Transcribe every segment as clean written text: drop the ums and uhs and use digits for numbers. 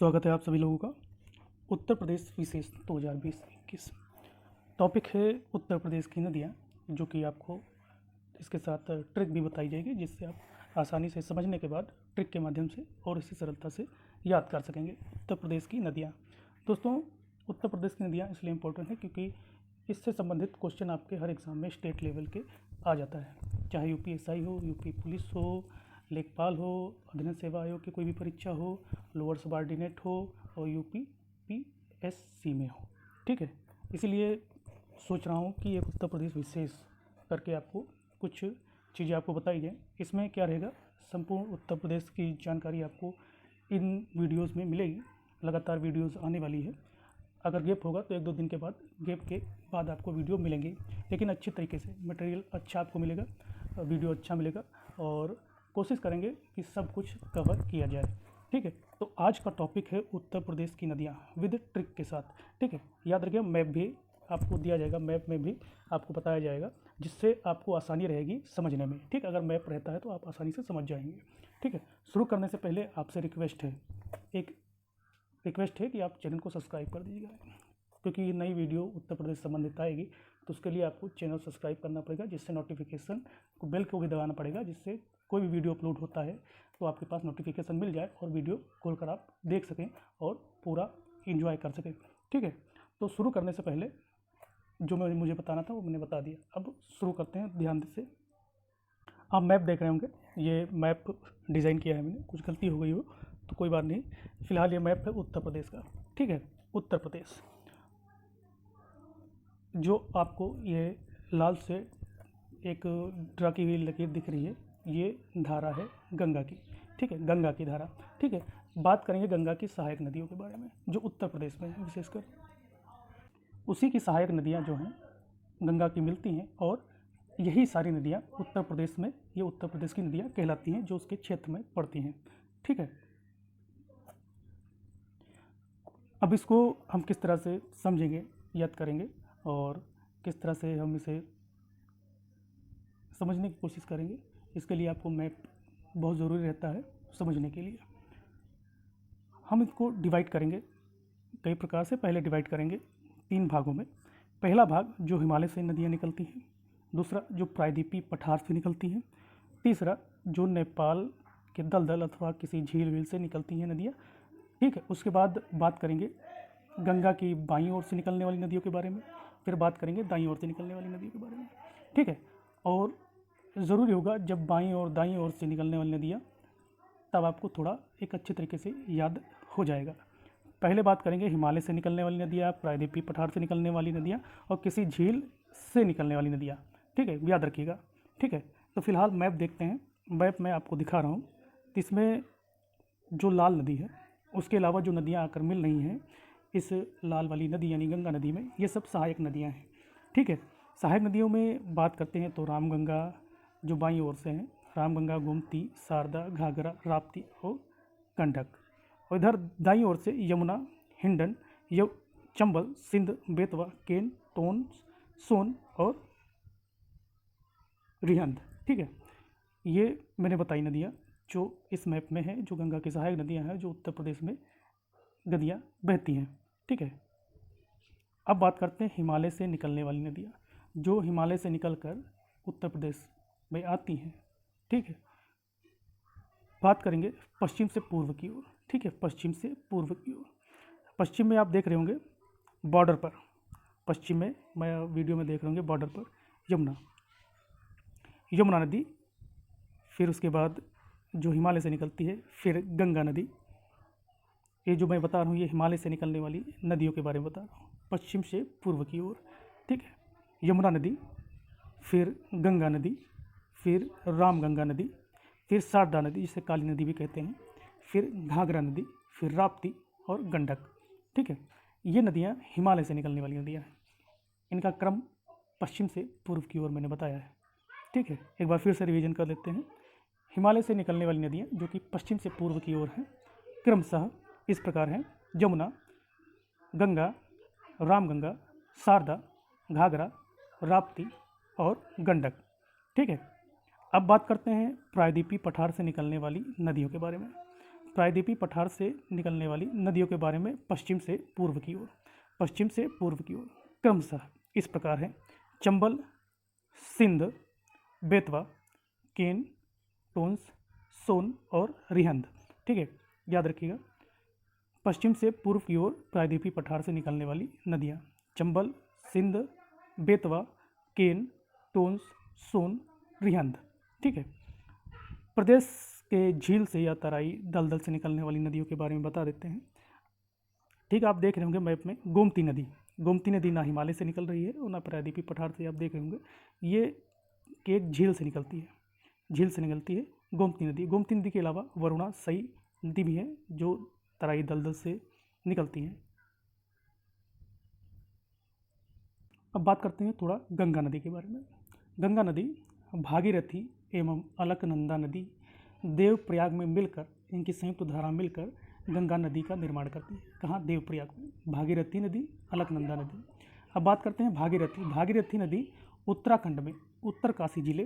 स्वागत है आप सभी लोगों का उत्तर प्रदेश विशेष 2020-21। टॉपिक है उत्तर प्रदेश की नदियाँ, जो कि आपको इसके साथ ट्रिक भी बताई जाएगी, जिससे आप आसानी से समझने के बाद ट्रिक के माध्यम से और इसी सरलता से याद कर सकेंगे। उत्तर प्रदेश की नदियाँ दोस्तों, उत्तर प्रदेश की नदियाँ इसलिए इम्पोर्टेंट है क्योंकि इससे संबंधित क्वेश्चन आपके हर एग्ज़ाम में स्टेट लेवल के आ जाता है, चाहे यूपीएसआई हो, यूपी पुलिस हो, लेखपाल हो, अधीनस्थ सेवा आयोग की कोई भी परीक्षा हो, लोअर सबऑर्डिनेट हो और यूपी पीएससी में हो। ठीक है, इसीलिए सोच रहा हूँ कि एक उत्तर प्रदेश विशेष करके आपको कुछ चीज़ें आपको बताई जाएँ। इसमें क्या रहेगा, संपूर्ण उत्तर प्रदेश की जानकारी आपको इन वीडियोज़ में मिलेगी। लगातार वीडियोज़ आने वाली है। अगर गैप होगा तो 1-2 दिन के बाद गैप के बाद आपको वीडियो मिलेंगे, लेकिन अच्छी तरीके से मटेरियल अच्छा आपको मिलेगा, वीडियो अच्छा मिलेगा और कोशिश करेंगे कि सब कुछ कवर किया जाए। ठीक है, तो आज का टॉपिक है उत्तर प्रदेश की नदियाँ विद ट्रिक के साथ। ठीक है, याद रखिए मैप भी आपको दिया जाएगा, मैप में भी आपको बताया जाएगा, जिससे आपको आसानी रहेगी समझने में। ठीक, अगर मैप रहता है तो आप आसानी से समझ जाएंगे। ठीक है, शुरू करने से पहले आपसे एक रिक्वेस्ट है कि आप चैनल को सब्सक्राइब कर दीजिएगा, क्योंकि ये नई वीडियो उत्तर प्रदेश संबंधित आएगी तो उसके लिए आपको चैनल सब्सक्राइब करना पड़ेगा, जिससे नोटिफिकेशन को बेल को भी दबाना पड़ेगा, जिससे कोई भी वीडियो अपलोड होता है तो आपके पास नोटिफिकेशन मिल जाए और वीडियो खोलकर आप देख सकें और पूरा एंजॉय कर सकें। ठीक है, तो शुरू करने से पहले जो मुझे बताना था वो मैंने बता दिया। अब शुरू करते हैं, ध्यान से। आप मैप देख रहे होंगे, ये मैप डिज़ाइन किया है मैंने, कुछ गलती हो गई हो तो कोई बात नहीं। फिलहाल ये मैप है उत्तर प्रदेश का। ठीक है, उत्तर प्रदेश जो आपको ये लाल से एक ड्रा की हुई लकीर दिख रही है, ये धारा है गंगा की। ठीक है, गंगा की धारा। ठीक है, बात करेंगे गंगा की सहायक नदियों के बारे में जो उत्तर प्रदेश में है। विशेषकर उसी की सहायक नदियाँ जो हैं गंगा की मिलती हैं, और यही सारी नदियाँ उत्तर प्रदेश में, ये उत्तर प्रदेश की नदियाँ कहलाती हैं जो उसके क्षेत्र में पड़ती हैं। ठीक है, अब इसको हम किस तरह से समझेंगे, याद करेंगे और किस तरह से हम इसे समझने की कोशिश करेंगे, इसके लिए आपको मैप बहुत ज़रूरी रहता है समझने के लिए। हम इसको डिवाइड करेंगे कई प्रकार से। पहले डिवाइड करेंगे 3 भागों में। पहला भाग जो हिमालय से नदियाँ निकलती हैं, दूसरा जो प्रायद्वीपीय पठार से निकलती हैं, तीसरा जो नेपाल के दलदल अथवा किसी झील वील से निकलती हैं नदियाँ। ठीक है, उसके बाद बात करेंगे गंगा की बाईं ओर से निकलने वाली नदियों के बारे में, फिर बात करेंगे दाईं ओर से निकलने वाली नदियों के बारे में। ठीक है, और ज़रूरी होगा जब बाईं और दाईं ओर से निकलने वाली नदियाँ, तब आपको थोड़ा एक अच्छे तरीके से याद हो जाएगा। पहले बात करेंगे हिमालय से निकलने वाली नदियाँ, प्रायद्वीपीय पठार से निकलने वाली नदियाँ और किसी झील से निकलने वाली नदियाँ। ठीक है, याद रखिएगा। ठीक है, तो फिलहाल मैप देखते हैं। मैप मैं आपको दिखा रहा हूँ, इसमें जो लाल नदी है उसके अलावा जो नदियाँ आकर मिल रही हैं इस लाल वाली नदी यानी गंगा नदी में, ये सब सहायक नदियाँ हैं। ठीक है, सहायक नदियों में बात करते हैं तो रामगंगा जो बाईं ओर से हैं, रामगंगा, गोमती, शारदा, घाघरा, राप्ती और गंडक। और इधर दाईं ओर से यमुना, हिंडन, चंबल, सिंध, बेतवा, केन, टोन, सोन और रिहंद। ठीक है, ये मैंने बताई नदियाँ जो इस मैप में है, जो गंगा की सहायक नदियाँ हैं, जो उत्तर प्रदेश में नदियाँ बहती हैं। ठीक है, अब बात करते हैं हिमालय से निकलने वाली नदियाँ, जो हिमालय से निकलकर उत्तर प्रदेश में आती हैं। ठीक है, बात करेंगे पश्चिम से पूर्व की ओर। ठीक है, पश्चिम से पूर्व की ओर। पश्चिम में आप देख रहे होंगे बॉर्डर पर, पश्चिम में मैं वीडियो में देख रहे होंगे बॉर्डर पर यमुना नदी, फिर उसके बाद जो हिमालय से निकलती है, फिर गंगा नदी। ये जो मैं बता रहा हूँ ये हिमालय से निकलने वाली नदियों के बारे में बता रहा हूँ, पश्चिम से पूर्व की ओर। ठीक है, यमुना नदी, फिर गंगा नदी, फिर रामगंगा नदी, फिर शारदा नदी जिसे काली नदी भी कहते हैं, फिर घाघरा नदी, फिर राप्ती और गंडक। ठीक है, ये नदियाँ हिमालय से निकलने वाली नदियाँ हैं। इनका क्रम पश्चिम से पूर्व की ओर मैंने बताया है। ठीक है, एक बार फिर से रिवीजन कर लेते हैं। हिमालय से निकलने वाली नदियाँ जो कि पश्चिम से पूर्व की ओर हैं, क्रमशः इस प्रकार हैं: यमुना, गंगा, रामगंगा, शारदा, घाघरा, राप्ती और गंडक। ठीक है, अब बात करते हैं प्रायद्वीपीय पठार से निकलने वाली नदियों के बारे में। प्रायद्वीपीय पठार से निकलने वाली नदियों के बारे में पश्चिम से पूर्व की ओर क्रमशः इस प्रकार है: चंबल, सिंध, बेतवा, केन, टोंस, सोन और रिहंद। ठीक है, याद रखिएगा, पश्चिम से पूर्व की ओर प्रायद्वीपीय पठार से निकलने वाली नदियाँ: चंबल, सिंध, बेतवा, केन, टोंस, सोन, रिहंद। ठीक है, प्रदेश के झील से या तराई दलदल से निकलने वाली नदियों के बारे में बता देते हैं। ठीक है, आप देख रहे होंगे मैप में गोमती नदी ना हिमालय से निकल रही है और ना प्रायद्वीपीय पठार से, आप देख रहे होंगे ये कि एक झील से निकलती है गोमती नदी के अलावा वरुणा सई नदी भी है जो तराई दलदल से निकलती हैं। अब बात करते हैं थोड़ा गंगा नदी के बारे में। गंगा नदी भागीरथी एवं अलकनंदा नदी देवप्रयाग में मिलकर, इनकी संयुक्त धारा मिलकर गंगा नदी का निर्माण करती है। कहाँ? देवप्रयाग में। भागीरथी नदी, अलकनंदा नदी। अब बात करते हैं भागीरथी नदी उत्तराखंड में उत्तरकाशी जिले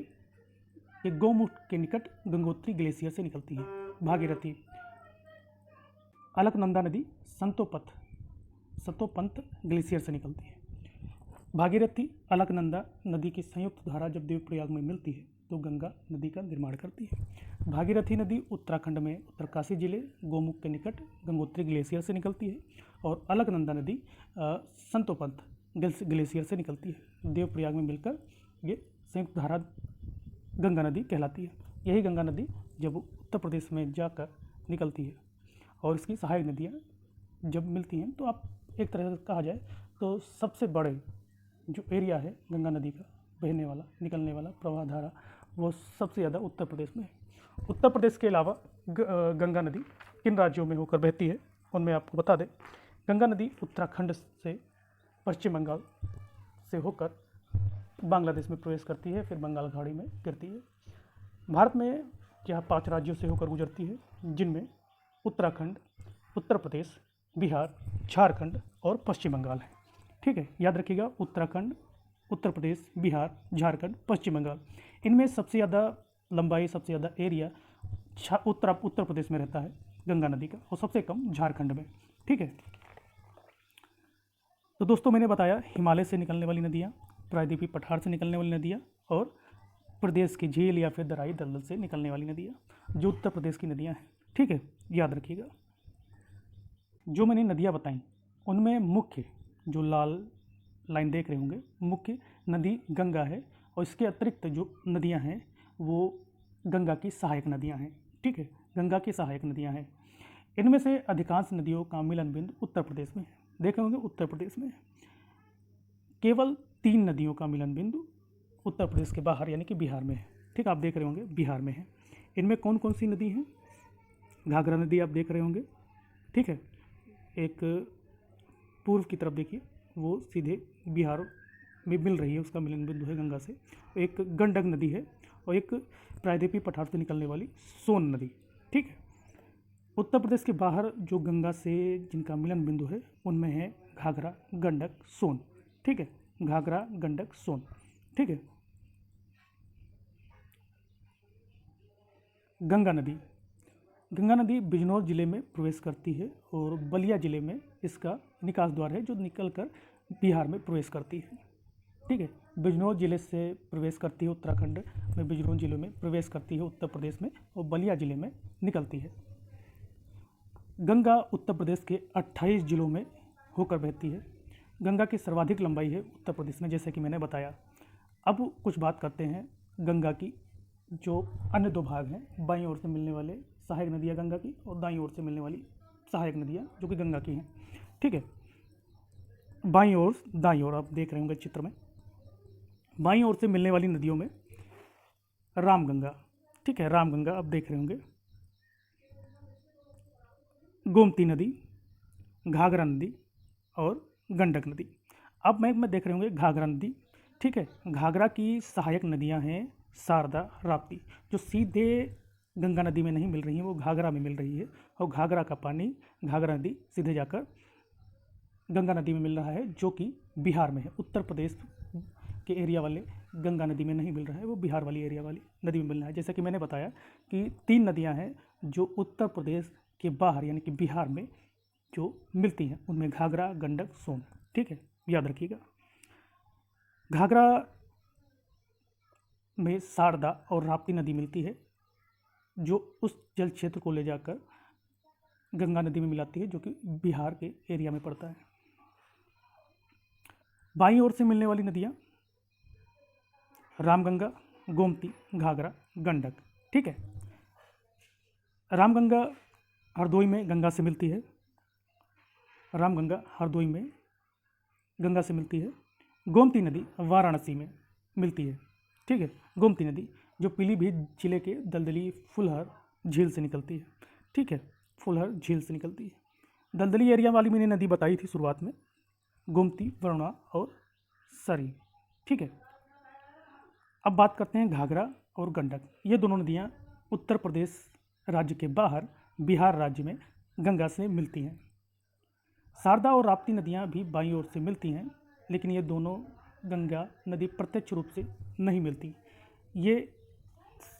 के गौमुख के निकट गंगोत्री ग्लेशियर से निकलती है। भागीरथी। अलकनंदा नदी सतोपंत ग्लेशियर से निकलती है। भागीरथी अलकनंदा नदी की संयुक्त धारा जब देवप्रयाग में मिलती है तो गंगा नदी का निर्माण करती है। भागीरथी नदी उत्तराखंड में उत्तरकाशी जिले गौमुख के निकट गंगोत्री ग्लेशियर से निकलती है और अलकनंदा नदी संतोपंत ग्लेशियर से निकलती है। देवप्रयाग में मिलकर ये संयुक्त धारा गंगा नदी कहलाती है। यही गंगा नदी जब उत्तर प्रदेश में जाकर निकलती है और इसकी सहायक नदियाँ जब मिलती हैं तो आप एक तरह से कहा जाए तो सबसे बड़े जो एरिया है गंगा नदी का बहने वाला, निकलने वाला प्रवाह धारा, वो सबसे ज़्यादा उत्तर प्रदेश में है। उत्तर प्रदेश के अलावा गंगा नदी किन राज्यों में होकर बहती है उनमें आपको बता दें। गंगा नदी उत्तराखंड से पश्चिम बंगाल से होकर बांग्लादेश में प्रवेश करती है, फिर बंगाल खाड़ी में गिरती है। भारत में यह 5 राज्यों से होकर गुजरती है, जिनमें उत्तराखंड, उत्तर प्रदेश, बिहार, झारखंड और पश्चिम बंगाल है। ठीक है, याद रखिएगा, उत्तराखंड, उत्तर प्रदेश, बिहार, झारखंड, पश्चिम बंगाल। इनमें सबसे ज़्यादा लंबाई, सबसे ज़्यादा एरिया उत्तर प्रदेश में रहता है गंगा नदी का, और सबसे कम झारखंड में। ठीक है, तो दोस्तों मैंने बताया हिमालय से निकलने वाली नदियाँ, प्रायद्वीपीय पठार से निकलने वाली नदियाँ और प्रदेश की झील या फिर तराई दलदल से निकलने वाली नदियाँ, जो उत्तर प्रदेश की नदियाँ हैं। ठीक है, याद रखिएगा, जो मैंने नदियाँ बताई उनमें मुख्य जो लाल लाइन देख रहे होंगे, मुख्य नदी गंगा है और इसके अतिरिक्त जो नदियाँ हैं वो गंगा की सहायक नदियाँ हैं। ठीक है, गंगा की सहायक नदियाँ हैं। इनमें से अधिकांश नदियों का मिलन बिंदु उत्तर प्रदेश में है। देखे होंगे उत्तर प्रदेश में केवल 3 नदियों का मिलन बिंदु उत्तर प्रदेश के बाहर यानी कि बिहार में है। ठीक, आप देख रहे होंगे बिहार में है। इनमें कौन कौन सी नदी हैं? घाघरा नदी आप देख रहे होंगे। ठीक है, एक पूर्व की तरफ देखिए, वो सीधे बिहार में मिल रही है, उसका मिलन बिंदु है गंगा से। एक गंडक नदी है और एक प्रायद्वीपीय पठार से निकलने वाली सोन नदी। ठीक है, उत्तर प्रदेश के बाहर जो गंगा से जिनका मिलन बिंदु है उनमें है घाघरा, गंडक, सोन। ठीक है, घाघरा, गंडक, सोन। ठीक है, गंगा नदी बिजनौर जिले में प्रवेश करती है और बलिया जिले में इसका निकास द्वार है जो निकलकर बिहार में प्रवेश करती है। ठीक है, बिजनौर जिले से प्रवेश करती है उत्तराखंड में, बिजनौर जिले में प्रवेश करती है उत्तर प्रदेश में और बलिया जिले में निकलती है। गंगा उत्तर प्रदेश के 28 जिलों में होकर बहती है। गंगा की सर्वाधिक लंबाई है उत्तर प्रदेश में, जैसे कि मैंने बताया। अब कुछ बात करते हैं गंगा की जो अन्य 2 भाग हैं, बाईं ओर से मिलने वाले सहायक नदियाँ गंगा की और दाईं ओर से मिलने वाली सहायक नदियाँ जो कि गंगा की हैं। ठीक है, बाईं ओर, दाईं ओर आप देख रहे होंगे चित्र में। बाईं ओर से मिलने वाली नदियों में रामगंगा, ठीक है, रामगंगा आप देख रहे होंगे, गोमती नदी, घाघरा नदी और गंडक नदी। अब मैं देख रहे होंगे घाघरा नदी। ठीक है, घाघरा की सहायक नदियां हैं शारदा, राप्ती, जो सीधे गंगा नदी में नहीं मिल रही हैं, वो घाघरा में मिल रही है और घाघरा का पानी घाघरा नदी सीधे जाकर गंगा नदी में मिल रहा है जो कि बिहार में है। उत्तर प्रदेश के एरिया वाले गंगा नदी में नहीं मिल रहा है, वो बिहार वाली एरिया वाली नदी में मिल रहा है। जैसा कि मैंने बताया कि 3 नदियां हैं जो उत्तर प्रदेश के बाहर यानी कि बिहार में जो मिलती हैं उनमें घाघरा, गंडक, सोन। ठीक है, याद रखिएगा। घाघरा में शारदा और राप्ती नदी मिलती है, जो उस जल क्षेत्र को ले जाकर गंगा नदी में मिलाती है, जो कि बिहार के एरिया में पड़ता है। बाईं ओर से मिलने वाली नदियाँ रामगंगा, गोमती, घाघरा, गंडक। ठीक है, रामगंगा हरदोई में गंगा से मिलती है। रामगंगा हरदोई में गंगा से मिलती है। गोमती नदी वाराणसी में मिलती है। ठीक है, गोमती नदी जो पीलीभीत जिले के दलदली फुलहर झील से निकलती है। ठीक है, फुलहर झील से निकलती है। दलदली एरिया वाली मैंने नदी बताई थी शुरुआत में, गोमती, वरुणा और सरी। ठीक है, अब बात करते हैं घाघरा और गंडक। ये दोनों नदियाँ उत्तर प्रदेश राज्य के बाहर बिहार राज्य में गंगा से मिलती हैं। शारदा और राप्ती नदियाँ भी बाईं ओर से मिलती हैं, लेकिन ये दोनों गंगा नदी प्रत्यक्ष रूप से नहीं मिलती। ये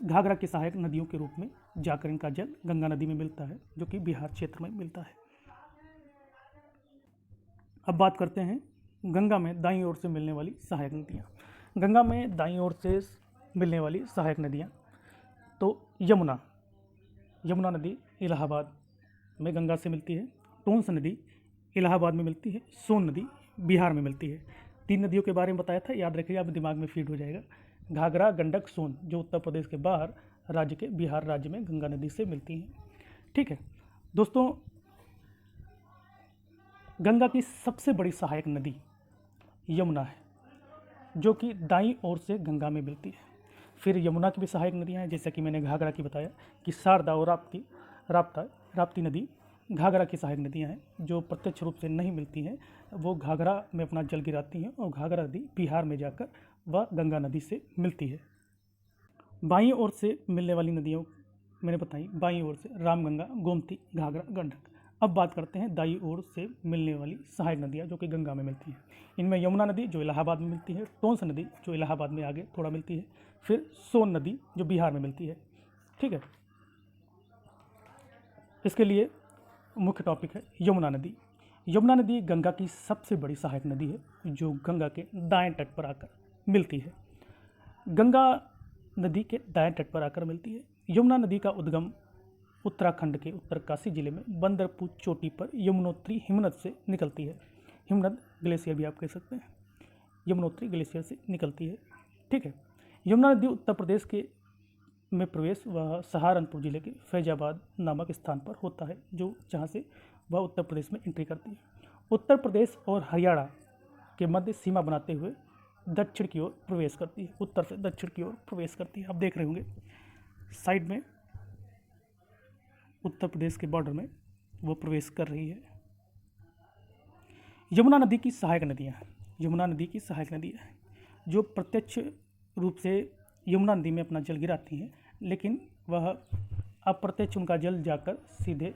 घाघरा की सहायक नदियों के रूप में जाकर इनका जल गंगा नदी में मिलता है, जो कि बिहार क्षेत्र में मिलता है। अब बात करते हैं गंगा में दाईं ओर से मिलने वाली सहायक नदियाँ। गंगा में दाईं ओर से मिलने वाली सहायक नदियाँ तो यमुना नदी इलाहाबाद में गंगा से मिलती है। टोंस नदी इलाहाबाद में मिलती है। सोन नदी बिहार में मिलती है। 3 नदियों के बारे में बताया था, याद रखिएगा, अब दिमाग में फीड हो जाएगा। घाघरा, गंडक, सोन जो उत्तर प्रदेश के बाहर राज्य के बिहार राज्य में गंगा नदी से मिलती हैं। ठीक है दोस्तों, गंगा की सबसे बड़ी सहायक नदी यमुना है, जो कि दाईं ओर से गंगा में मिलती है। फिर यमुना की भी सहायक नदियाँ हैं, जैसे कि मैंने घाघरा की बताया कि शारदा और राप्ती नदी घाघरा की सहायक नदियाँ हैं, जो प्रत्यक्ष रूप से नहीं मिलती हैं। वो घाघरा में अपना जल गिराती हैं और घाघरा नदी बिहार में जाकर वह गंगा नदी से मिलती है। बाईं ओर से मिलने वाली नदियों मैंने बताई, बाईं ओर से रामगंगा, गोमती, घाघरा, गंडक। अब बात करते हैं दाईं ओर से मिलने वाली सहायक नदियाँ जो कि गंगा में मिलती हैं। इनमें यमुना नदी जो इलाहाबाद में मिलती है, टोंस नदी जो इलाहाबाद में आगे थोड़ा मिलती है, फिर सोन नदी जो बिहार में मिलती है। ठीक है, इसके लिए मुख्य टॉपिक है यमुना नदी। यमुना नदी गंगा की सबसे बड़ी सहायक नदी है, जो गंगा के दाएं तट पर आकर मिलती है। गंगा नदी के दाएं तट पर आकर मिलती है। यमुना नदी का उद्गम उत्तराखंड के उत्तरकाशी जिले में बंदरपुर चोटी पर यमुनोत्री हिमनद से निकलती है। हिमनद ग्लेशियर भी आप कह सकते हैं, यमुनोत्री ग्लेशियर से निकलती है। ठीक है, यमुना नदी उत्तर प्रदेश के में प्रवेश वह सहारनपुर जिले के फैजाबाद नामक स्थान पर होता है, जो जहाँ से वह उत्तर प्रदेश में एंट्री करती है। उत्तर प्रदेश और हरियाणा के मध्य सीमा बनाते हुए दक्षिण की ओर प्रवेश करती है, उत्तर से दक्षिण की ओर प्रवेश करती है। आप देख रहे होंगे साइड में उत्तर प्रदेश के बॉर्डर में वो प्रवेश कर रही है। यमुना नदी की सहायक नदियाँ हैं। यमुना नदी की सहायक नदियाँ हैं जो प्रत्यक्ष रूप से यमुना नदी में अपना जल गिराती हैं, लेकिन वह अप्रत्यक्ष उनका जल जाकर सीधे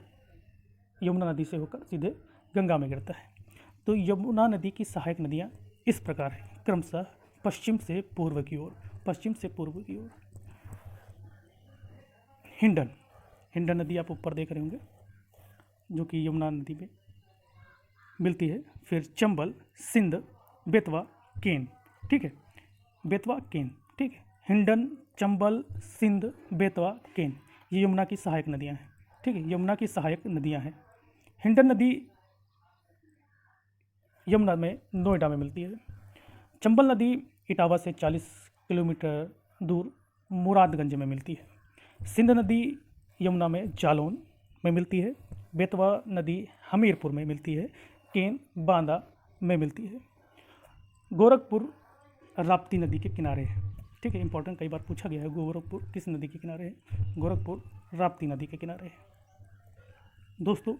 यमुना नदी से होकर सीधे गंगा में गिरता है। तो यमुना नदी की सहायक नदियाँ इस प्रकार हैं, क्रमशः पश्चिम से पूर्व की ओर। हिंडन नदी आप ऊपर देख रहे होंगे, जो कि यमुना नदी में मिलती है। फिर चंबल, सिंध, बेतवा, केन। ठीक है, बेतवा, केन। ठीक है, हिंडन, चंबल, सिंध, बेतवा, केन ये यमुना की सहायक नदियां हैं। ठीक है, यमुना की सहायक नदियां हैं। हिंडन नदी यमुना में नोएडा में मिलती है। चंबल नदी इटावा से 40 किलोमीटर दूर मुरादगंज में मिलती है। सिंध नदी यमुना में जालौन में मिलती है। बेतवा नदी हमीरपुर में मिलती है। केन बांदा में मिलती है। गोरखपुर राप्ती नदी के किनारे है। ठीक है, इंपॉर्टेंट, कई बार पूछा गया है गोरखपुर किस नदी के किनारे है। गोरखपुर राप्ती नदी के किनारे है। दोस्तों,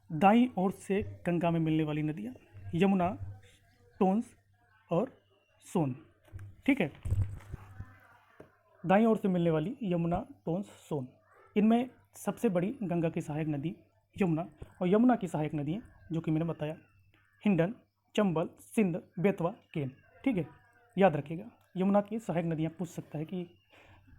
दाईं ओर से गंगा में मिलने वाली नदियाँ यमुना, टोंस और सोन। ठीक है, दाईं ओर से मिलने वाली यमुना, टोंस, सोन, इनमें सबसे बड़ी गंगा की सहायक नदी यमुना, और यमुना की सहायक नदियाँ जो कि मैंने बताया हिंडन, चंबल, सिंध, बेतवा, केन। ठीक है, याद रखिएगा। यमुना की सहायक नदियाँ पूछ सकता है कि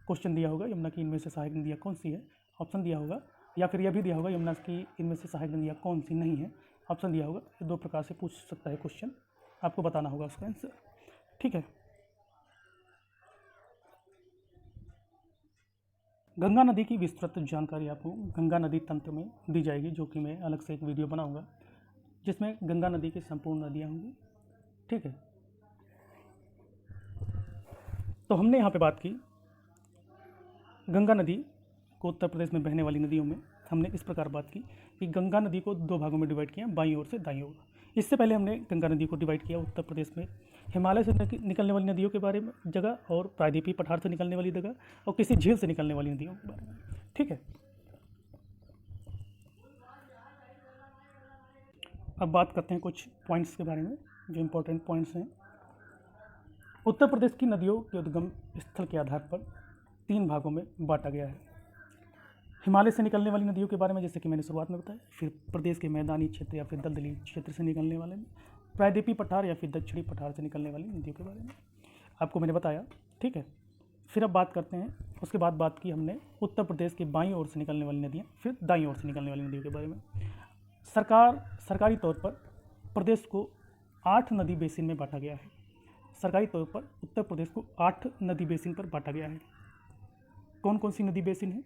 क्वेश्चन दिया होगा यमुना की इनमें से सहायक नदियाँ कौन सी है, ऑप्शन दिया होगा या फिर यह भी दिया होगा यमुना की इनमें से सहायक नदियाँ कौन सी नहीं है, ऑप्शन दिया होगा। ये 2 प्रकार से पूछ सकता है क्वेश्चन, आपको बताना होगा उसका आंसर, ठीक है। गंगा नदी की विस्तृत जानकारी आपको गंगा नदी तंत्र में दी जाएगी, जो कि मैं अलग से एक वीडियो बनाऊंगा जिसमें गंगा नदी की संपूर्ण नदियाँ होंगी, ठीक है। तो हमने यहाँ पे बात की गंगा नदी को, उत्तर प्रदेश में बहने वाली नदियों में हमने इस प्रकार बात की कि गंगा नदी को 2 भागों में डिवाइड किया, बाईं ओर से दाईं ओर। इससे पहले हमने गंगा नदी को डिवाइड किया उत्तर प्रदेश में हिमालय से निकलने वाली नदियों के बारे में जगह, और प्रायद्वीपीय पठार से निकलने वाली जगह, और किसी झील से निकलने वाली नदियों के बारे में, ठीक है। अब बात करते हैं कुछ पॉइंट्स के बारे में जो इम्पोर्टेंट पॉइंट्स हैं। उत्तर प्रदेश की नदियों के उद्गम स्थल के आधार पर 3 भागों में बांटा गया है। हिमालय से निकलने वाली नदियों के बारे में जैसे कि मैंने शुरुआत में बताया, फिर प्रदेश के मैदानी क्षेत्र या फिर दलदली क्षेत्र से निकलने वाले, प्रायद्वीपीय पठार या फिर दक्षिणी पठार से निकलने वाली नदियों के बारे में आपको मैंने बताया, ठीक है। फिर अब बात करते हैं, उसके बाद बात की हमने उत्तर प्रदेश की बाईं ओर से निकलने वाली नदियाँ, फिर दाईं ओर से निकलने वाली नदियों के बारे में। सरकारी तौर पर प्रदेश को 8 नदी बेसिन में बांटा गया है। सरकारी तौर पर उत्तर प्रदेश को 8 नदी बेसिन पर बांटा गया है। कौन कौन सी नदी बेसिन है?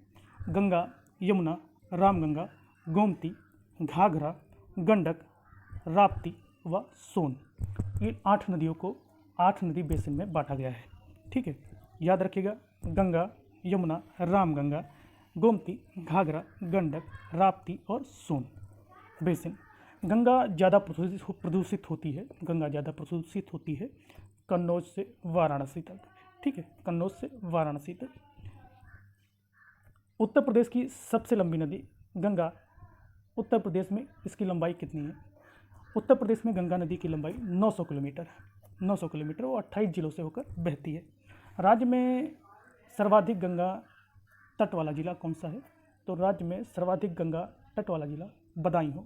गंगा, यमुना, रामगंगा, गोमती, घाघरा, गंडक, राप्ती व सोन। ये 8 नदियों को 8 नदी बेसिन में बांटा गया है, ठीक है। याद रखिएगा, गंगा, यमुना, रामगंगा, गोमती, घाघरा, गंडक, राप्ती और सोन बेसिन। गंगा ज़्यादा प्रदूषित होती है, गंगा ज़्यादा प्रदूषित होती है कन्नौज से वाराणसी तक, ठीक है, कन्नौज से वाराणसी तक। उत्तर प्रदेश की सबसे लंबी नदी गंगा, उत्तर प्रदेश में इसकी लंबाई कितनी है? उत्तर प्रदेश में गंगा नदी की लंबाई 900 किलोमीटर है। 900 किलोमीटर वो 28 जिलों से होकर बहती है। राज्य में सर्वाधिक गंगा तट वाला जिला कौन सा है? तो राज्य में सर्वाधिक गंगा तट वाला जिला बदायूं।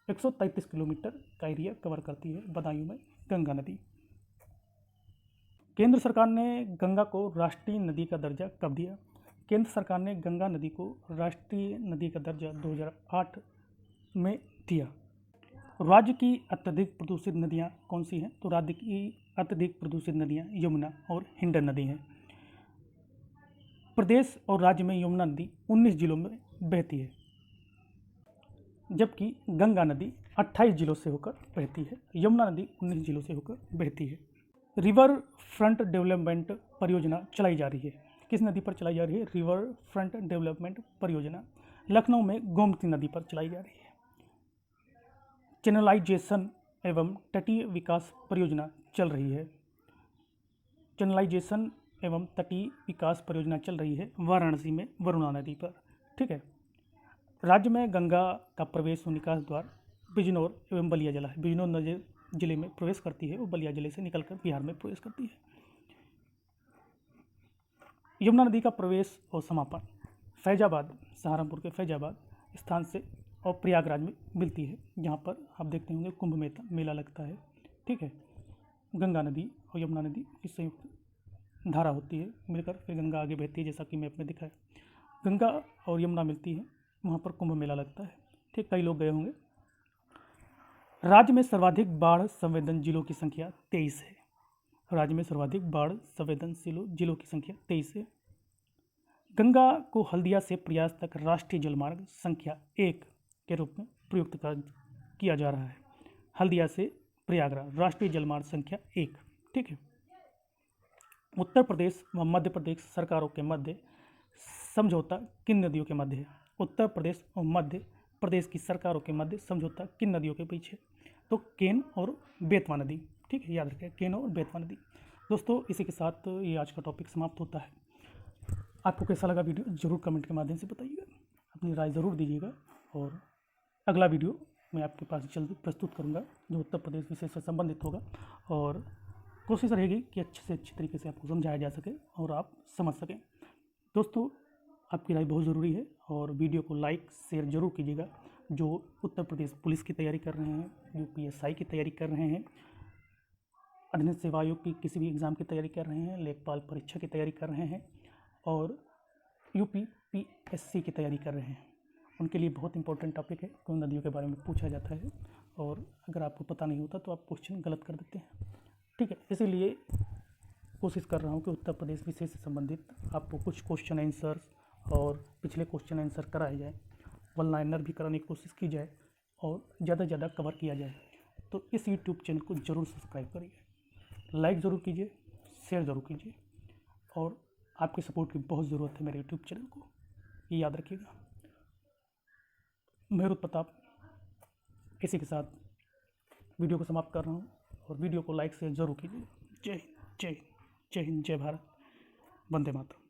133 किलोमीटर का एरिया कवर करती है बदायूं में गंगा नदी। केंद्र सरकार ने गंगा को राष्ट्रीय नदी का दर्जा कब दिया? केंद्र सरकार ने गंगा नदी को राष्ट्रीय नदी का दर्जा 2008 में दिया। राज्य की अत्यधिक प्रदूषित नदियाँ कौन सी हैं? तो राज्य की अत्यधिक प्रदूषित नदियाँ यमुना और हिंडन नदी हैं। प्रदेश और राज्य में यमुना नदी 19 जिलों में बहती है, जबकि गंगा नदी 28 जिलों से होकर बहती है। यमुना नदी 19 जिलों से होकर बहती है। रिवर फ्रंट डेवलपमेंट परियोजना चलाई जा रही है। किस नदी पर चलाई जा रही है? रिवर फ्रंट डेवलपमेंट परियोजना लखनऊ में गोमती नदी पर चलाई जा रही है। चैनलाइजेशन एवं तटीय विकास परियोजना चल रही है। चैनलाइजेशन एवं तटीय विकास परियोजना चल रही है वाराणसी में वरुणा नदी पर, ठीक है। राज्य में गंगा का प्रवेश और निकास द्वार बिजनौर एवं बलिया जिला है। बिजनौर जिले में प्रवेश करती है, वो बलिया जिले से निकलकर बिहार में प्रवेश करती है। यमुना नदी का प्रवेश और समापन फैजाबाद, सहारनपुर के फैजाबाद स्थान से और प्रयागराज में मिलती है, जहाँ पर आप देखते होंगे कुंभ मेला लगता है, ठीक है। गंगा नदी और यमुना नदी की संयुक्त धारा होती है, मिलकर फिर गंगा आगे बहती है, जैसा कि मैप में दिखाया। गंगा और यमुना मिलती है, वहाँ पर कुंभ मेला लगता है, ठीक। कई लोग गए होंगे। राज्य में सर्वाधिक बाढ़ संवेदन जिलों की संख्या 23 है। राज्य में सर्वाधिक बाढ़ संवेदनशील जिलों की संख्या 23 है। गंगा को हल्दिया से प्रयास तक राष्ट्रीय जलमार्ग संख्या 1 के रूप में प्रयुक्त किया जा रहा है। हल्दिया से प्रयागराज राष्ट्रीय जलमार्ग संख्या 1, ठीक है। उत्तर प्रदेश व मध्य प्रदेश सरकारों के मध्य समझौता किन नदियों के मध्य है? उत्तर प्रदेश और मध्य प्रदेश की सरकारों के मध्य समझौता किन नदियों के बीच है? तो केन और बेतवा नदी, ठीक है, याद रखें, केन और बेतवा नदी। दोस्तों, इसी के साथ ये आज का टॉपिक समाप्त होता है। आपको कैसा लगा वीडियो ज़रूर कमेंट के माध्यम से बताइएगा, अपनी राय ज़रूर दीजिएगा, और अगला वीडियो मैं आपके पास जल्दी प्रस्तुत करूंगा जो उत्तर प्रदेश विषय से संबंधित होगा, और कोशिश रहेगी कि अच्छे से अच्छी तरीके से आपको समझाया जा सके और आप समझ सकें। दोस्तों, आपकी राय बहुत ज़रूरी है, और वीडियो को लाइक शेयर ज़रूर कीजिएगा। जो उत्तर प्रदेश पुलिस की तैयारी कर रहे हैं, UPSI की तैयारी कर रहे हैं, अधीनस्थ सेवा आयोग की किसी भी एग्ज़ाम की तैयारी कर रहे हैं, लेखपाल परीक्षा की तैयारी कर रहे हैं, और UPPSC की तैयारी कर रहे हैं, उनके लिए बहुत इंपॉर्टेंट टॉपिक है, क्योंकि नदियों के बारे में पूछा जाता है और अगर आपको पता नहीं होता तो आप क्वेश्चन गलत कर देते हैं। ठीक है, इसीलिए कोशिश कर रहा हूँ कि उत्तर प्रदेश विषय से संबंधित आपको कुछ क्वेश्चन आंसर्स और पिछले क्वेश्चन आंसर कराए जाए, वन लाइनर भी कराने की कोशिश की जाए और ज़्यादा से ज़्यादा कवर किया जाए। तो इस यूट्यूब चैनल को ज़रूर सब्सक्राइब करिए, लाइक ज़रूर कीजिए, शेयर ज़रूर कीजिए और आपके सपोर्ट की बहुत ज़रूरत है मेरे यूट्यूब चैनल को, ये याद रखिएगा। मैं रुत प्रताप इसी के साथ वीडियो को समाप्त कर रहा हूँ और वीडियो को लाइक शेयर ज़रूर कीजिए। जय हिंद, जय हिंद, जय हिंद, जय भारत, वंदे मातरम।